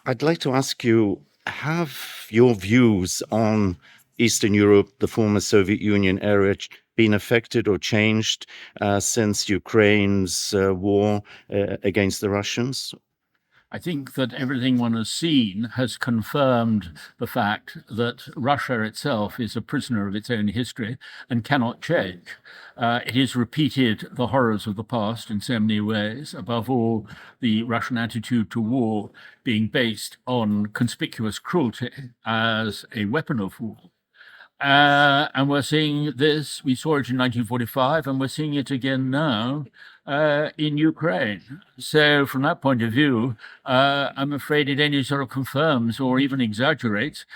I'd like to ask you, have your views on Eastern Europe, the former Soviet Union area, been affected or changed since Ukraine's war against the Russians? I think that everything one has seen has confirmed the fact that Russia itself is a prisoner of its own history and cannot change. It has repeated the horrors of the past in so many ways, above all, the Russian attitude to war being based on conspicuous cruelty as a weapon of war. And we're seeing this, we saw it in 1945, and we're seeing it again now in Ukraine. So, from that point of view, I'm afraid it only sort of confirms or even exaggerates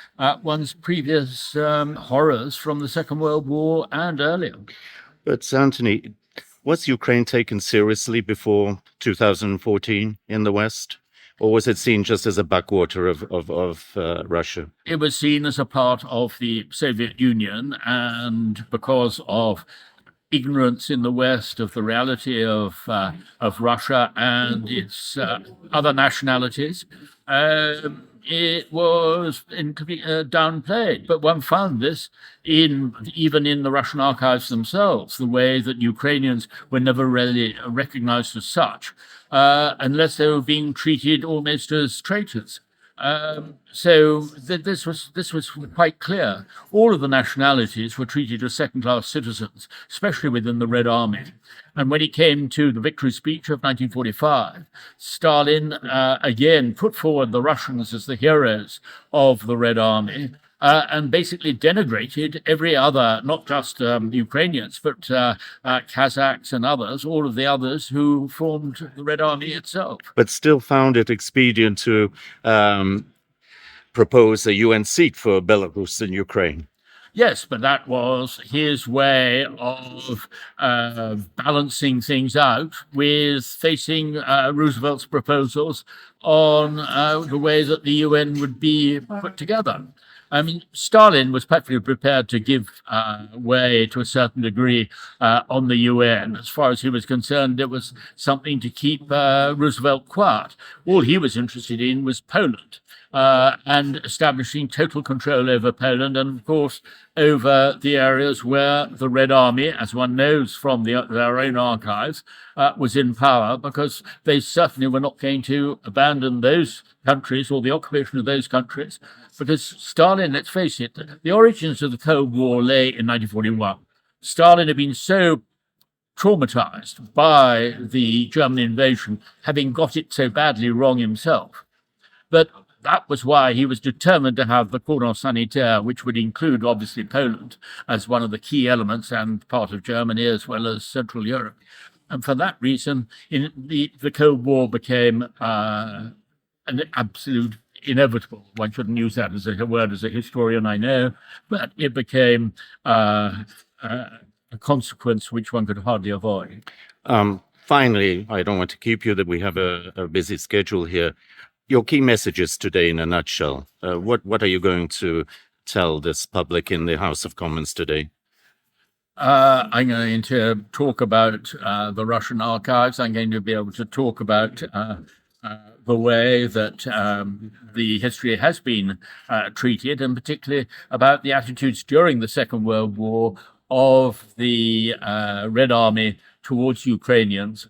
one's previous horrors from the Second World War and earlier. But, Sir Antony, was Ukraine taken seriously before 2014 in the West? Or was it seen just as a backwater of Russia? It was seen as a part of the Soviet Union, and because of ignorance in the West of the reality of Russia and its other nationalities, it was downplayed. But one found this even in the Russian archives themselves, the way that Ukrainians were never really recognized as such, unless they were being treated almost as traitors. This was quite clear. All of the nationalities were treated as second-class citizens, especially within the Red Army. And when it came to the victory speech of 1945, Stalin again put forward the Russians as the heroes of the Red Army. And basically denigrated every other, not just Ukrainians, but Kazakhs and others, all of the others who formed the Red Army itself. But still found it expedient to propose a UN seat for Belarus and Ukraine. Yes, but that was his way of balancing things out with facing Roosevelt's proposals on the way that the UN would be put together. I mean, Stalin was perfectly prepared to give way to a certain degree on the UN. As far as he was concerned, it was something to keep Roosevelt quiet. All he was interested in was Poland and establishing total control over Poland and, of course, over the areas where the Red Army, as one knows from their own archives, was in power, because they certainly were not going to abandon those countries or the occupation of those countries, because Stalin, let's face it, the origins of the Cold War lay in 1941. Stalin had been so traumatized by the German invasion, having got it so badly wrong himself, that was why he was determined to have the cordon sanitaire, which would include, obviously, Poland as one of the key elements and part of Germany as well as Central Europe. And for that reason, the Cold War became an absolute inevitable. One shouldn't use that as a word as a historian, I know, but it became a consequence which one could hardly avoid. Finally, I don't want to keep you, that we have a busy schedule here. Your key messages today in a nutshell. What are you going to tell this public in the House of Commons today? I'm going to talk about the Russian archives. I'm going to be able to talk about the way that the history has been treated, and particularly about the attitudes during the Second World War of the Red Army towards Ukrainians.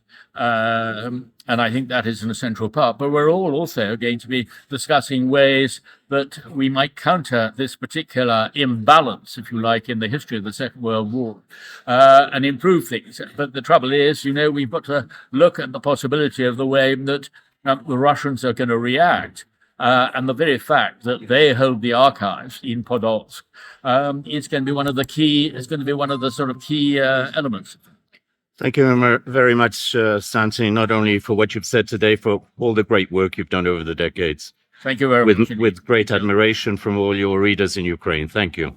And I think that is an essential part. But we're all also going to be discussing ways that we might counter this particular imbalance, if you like, in the history of the Second World War and improve things. But the trouble is, we've got to look at the possibility of the way that the Russians are going to react. And the very fact that they hold the archives in Podolsk is going to be one of the sort of key elements. Thank you very much, Sir Antony, not only for what you've said today, for all the great work you've done over the decades. Thank you very much. With great admiration from all your readers in Ukraine. Thank you.